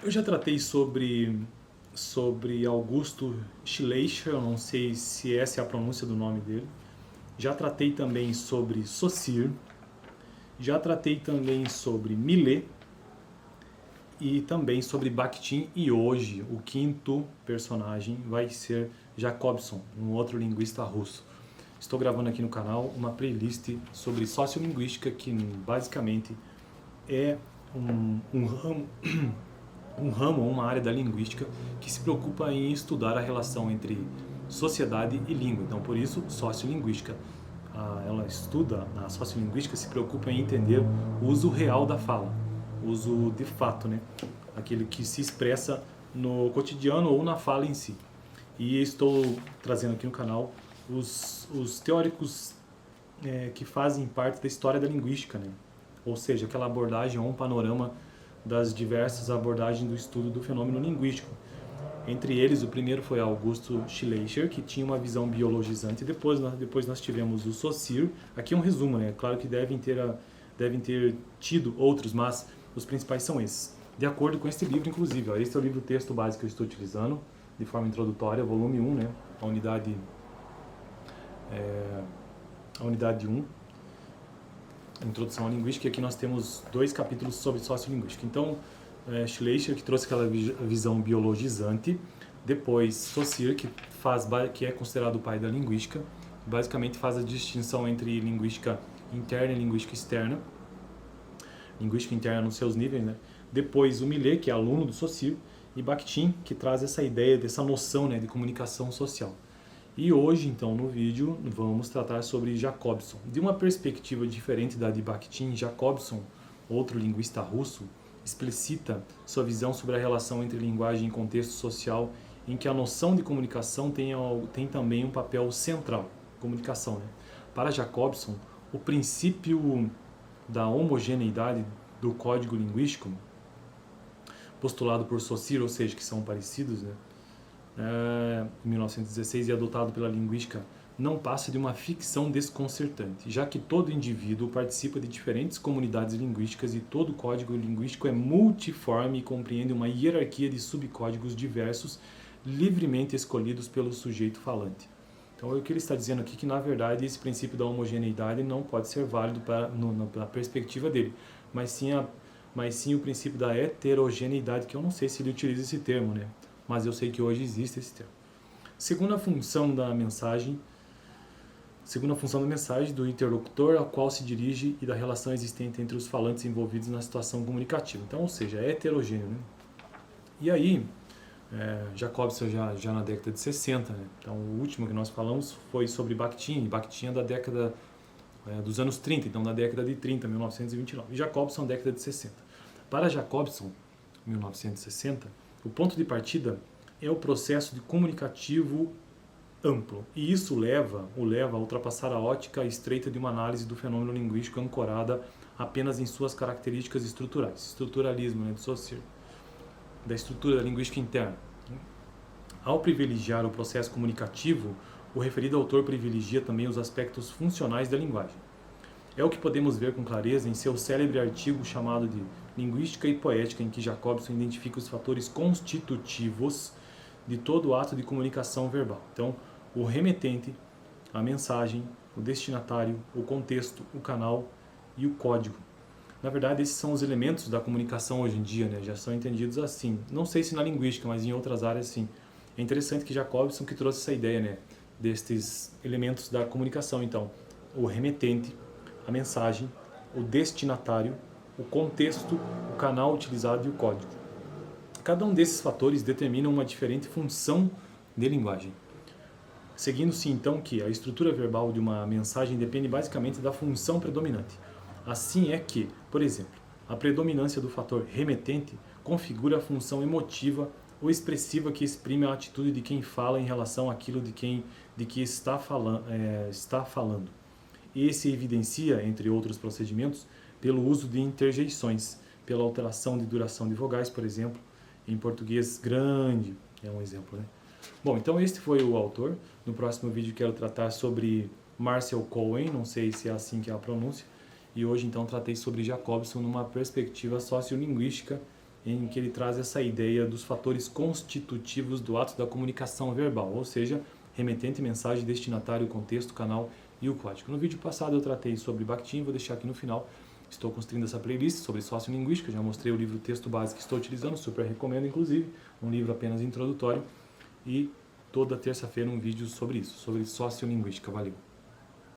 Eu já tratei sobre Augusto Schleicher, eu não sei se essa é a pronúncia do nome dele. Já tratei também sobre Saussure. Já tratei também sobre Millet e também sobre Bakhtin. E hoje o quinto personagem vai ser Jacobson, um outro linguista russo. Estou gravando aqui no canal uma playlist sobre sociolinguística, que basicamente é um ramo ou uma área da linguística que se preocupa em estudar a relação entre sociedade e língua. Então, por isso, sociolinguística. Ela estuda, a sociolinguística se preocupa em entender o uso real da fala, o uso de fato, né? Aquele que se expressa no cotidiano ou na fala em si. E estou trazendo aqui no canal os teóricos que fazem parte da história da linguística, né? Ou seja, aquela abordagem ou um panorama das diversas abordagens do estudo do fenômeno linguístico. Entre eles, o primeiro foi Augusto Schleicher, que tinha uma visão biologizante. Depois nós tivemos o Saussure. Aqui é um resumo, né? Claro que devem ter tido outros, mas os principais são esses. De acordo com este livro, inclusive. Ó, esse é o livro texto básico que eu estou utilizando, de forma introdutória, volume 1, né? A unidade 1. Introdução à Linguística, e aqui nós temos 2 capítulos sobre sociolinguística. Então, Schleicher, que trouxe aquela visão biologizante, depois Saussure, que é considerado o pai da linguística, basicamente faz a distinção entre linguística interna e linguística externa, linguística interna nos seus níveis, né? Depois o Millet, que é aluno do Saussure, e Bakhtin, que traz essa ideia, dessa noção, né, de comunicação social. E hoje, então, no vídeo, vamos tratar sobre Jacobson. De uma perspectiva diferente da de Bakhtin, Jacobson, outro linguista russo, explicita sua visão sobre a relação entre linguagem e contexto social, em que a noção de comunicação tem também um papel central. Comunicação, né? Para Jacobson, o princípio da homogeneidade do código linguístico, postulado por Saussure, ou seja, que são parecidos, né? Em 1916 e adotado pela linguística, não passa de uma ficção desconcertante, já que todo indivíduo participa de diferentes comunidades linguísticas e todo código linguístico é multiforme e compreende uma hierarquia de subcódigos diversos, livremente escolhidos pelo sujeito falante. Então, o que ele está dizendo aqui é que, na verdade, esse princípio da homogeneidade não pode ser válido na perspectiva dele, mas sim o princípio da heterogeneidade, que eu não sei se ele utiliza esse termo, né? Mas eu sei que hoje existe esse termo. Segunda função da mensagem do interlocutor ao qual se dirige e da relação existente entre os falantes envolvidos na situação comunicativa. Então, ou seja, é heterogêneo, né? E aí, Jacobson já na década de 60, né? Então, o último que nós falamos foi sobre Bakhtin. Bakhtin é da década dos anos 30, então da década de 30, 1929. E Jacobson, década de 60. Para Jacobson, 1960, o ponto de partida é o processo de comunicativo amplo, e isso o leva a ultrapassar a ótica estreita de uma análise do fenômeno linguístico ancorada apenas em suas características estruturais. Estruturalismo, né, de Saussure, da estrutura da linguística interna. Ao privilegiar o processo comunicativo, o referido autor privilegia também os aspectos funcionais da linguagem. É o que podemos ver com clareza em seu célebre artigo chamado de Linguística e Poética, em que Jacobson identifica os fatores constitutivos de todo o ato de comunicação verbal. Então, o remetente, a mensagem, o destinatário, o contexto, o canal e o código. Na verdade, esses são os elementos da comunicação hoje em dia, né? Já são entendidos assim. Não sei se na linguística, mas em outras áreas sim. É interessante que Jacobson que trouxe essa ideia, né, destes elementos da comunicação. Então, o remetente, a mensagem, o destinatário, o contexto, o canal utilizado e o código. Cada um desses fatores determina uma diferente função de linguagem. Seguindo-se então que a estrutura verbal de uma mensagem depende basicamente da função predominante. Assim é que, por exemplo, a predominância do fator remetente configura a função emotiva ou expressiva que exprime a atitude de quem fala em relação àquilo de que está falando. E se evidencia, entre outros procedimentos, pelo uso de interjeições, pela alteração de duração de vogais, por exemplo, em português grande, é um exemplo, né? Bom, então este foi o autor. No próximo vídeo quero tratar sobre Marcel Cohen, não sei se é assim que é a pronúncia, e hoje então tratei sobre Jacobson numa perspectiva sociolinguística em que ele traz essa ideia dos fatores constitutivos do ato da comunicação verbal, ou seja, remetente, mensagem, destinatário, contexto, canal e o código. No vídeo passado eu tratei sobre Bakhtin, vou deixar aqui no final. Estou construindo essa playlist sobre sociolinguística, já mostrei o livro texto base que estou utilizando, super recomendo inclusive, um livro apenas introdutório, e toda terça-feira um vídeo sobre isso, sobre sociolinguística. Valeu!